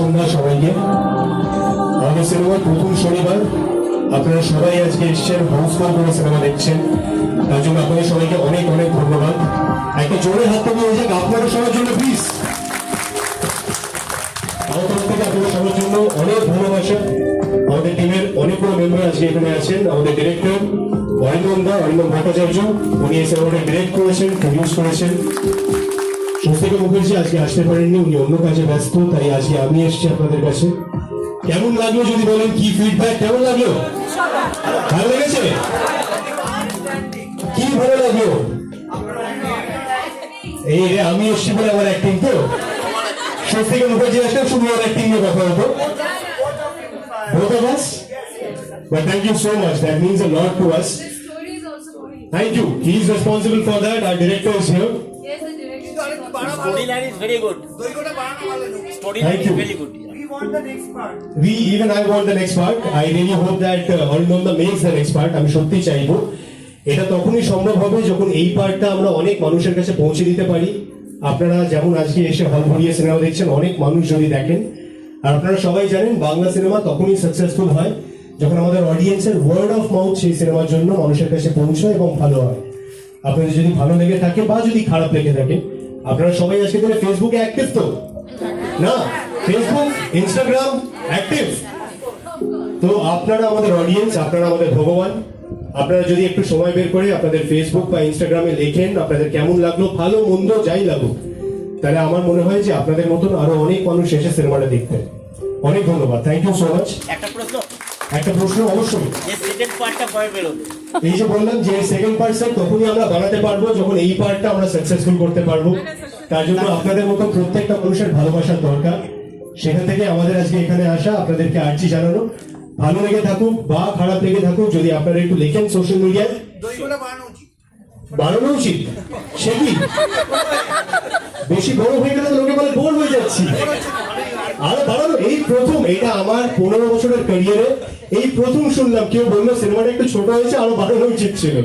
সন্ধ্যা সবাইকে। আমাদের সিনেমার প্রথম শনিবার, আপনারা সবাই আজকে এসছেন, হাউসফুল করে সিনেমা দেখছেন, তার জন্য আপনাদের সবাইকে অনেক অনেক ধন্যবাদ। একটা জোরে হাত দিয়ে যাক আপনাদের সবার জন্য প্লিজ। আমার তরফ থেকে আপনাদের সবার জন্য অনেক ভালোবাসা। আমাদের টিমের অনেকগুলো মেম্বার আজকে এখানে আছেন। আমাদের ডিরেক্টর অরিন্দম ভট্টাচার্য, উনি এই সিনেমাটা ডিরেক্ট করেছেন, প্রডিউস করেছেন। স্বস্তিকা মুখার্জি আজকে আসতে পারেননি, উনি অন্য কাজে ব্যস্ত, তাই আজকে আমি এসেছি আপনাদের কাছে। কেমন লাগলো যদি বলেন, কি ফিডব্যাক, কেমন লাগলো? ভালো লেগেছে? কি ভালো লাগলো? এই রে, আমি এসেছি বলে আমার অ্যাক্টিং তো। স্বস্তিকা মুখার্জি আসলে শুধু আমার অ্যাক্টিং নিয়ে কথা হতো। Both of us? But thank you so much. That means a lot to us. The story is also very. Thank you. He is responsible for that. Our director is here. Yes, the direction. Storyline is very good. Storyline Thank is you. very good. We want the next part. I want the next part. I really hope that Arindam makes the next part. আমি সত্যি চাইবো এটা তখনই সম্ভব হবে যখন এই পার্টটা আমরা অনেক মানুষের কাছে পৌঁছে দিতে পারি। আপনারা যেমন আজকে এসে হল ভরিয়ে সিনেমা দেখছেন, অনেক মানুষ যদি দেখেন, আর আপনারা সবাই জানেন বাংলা সিনেমা তখনই সাকসেসফুল হয় যখন আমাদের অডিয়েন্সের ওয়ার্ড অফ মাউথ সেই সিনেমার জন্য মানুষের কাছে পৌঁছায় এবং ভালো হয়। আপনাদের যদি ভালো লেগে থাকে বা যদি খারাপ লেগে থাকে, আপনারা সবাই আজকে দিনে ফেসবুকে অ্যাক্টিভ তো না? ফেসবুক, ইনস্টাগ্রাম অ্যাক্টিভ তো? আপনারা আমাদের অডিয়েন্স, আপনারা আমাদের ভগবান। আপনারা যদি একটু সময় বের করে আপনাদের ফেসবুক বা ইনস্টাগ্রামে লেখেন আপনাদের কেমন লাগলো, ভালো মন্দ যাই লাগুক, তাহলে আমার মনে হয় যে আপনাদের মতন আরো অনেক মানুষ এসে সিনেমাটা দেখতেন। অনেক ধন্যবাদ, থ্যাংক ইউ সো মাচ। একটা প্রশ্ন অবশ্যই, সেকেন্ড পার্টটা কবে বেরোবে? এই যে বললাম যে সেকেন্ড পার্ট স্যার তখনই আমরা বানাতে পারবো যখন এই পার্টটা আমরা সাকসেসফুল করতে পারবো। তার জন্য আপনাদের মতো প্রত্যেকটা মানুষের ভালোবাসার দরকার। সেখান থেকে আমাদের আজকে এখানে আসা, আপনাদেরকে আর্জি জানানো। ভালো লেগে থাকুক বা খারাপ লেগে থাকুক, যদি আপনারা একটু লেখেন সোশ্যাল মিডিয়ায়, বাড়ানো উচিত। সে কি বেশি বড় হয়ে গেলে লোকে বলে বোর হয়ে যাচ্ছি, আরো বাড়ানো। এই প্রথম, এটা আমার 15 বছরের ক্যারিয়ারে এই প্রথম শুনলাম কেউ বললো সিনেমাটা একটু ছোট হয়েছে, আরো বাড়ানো উচিত ছিল।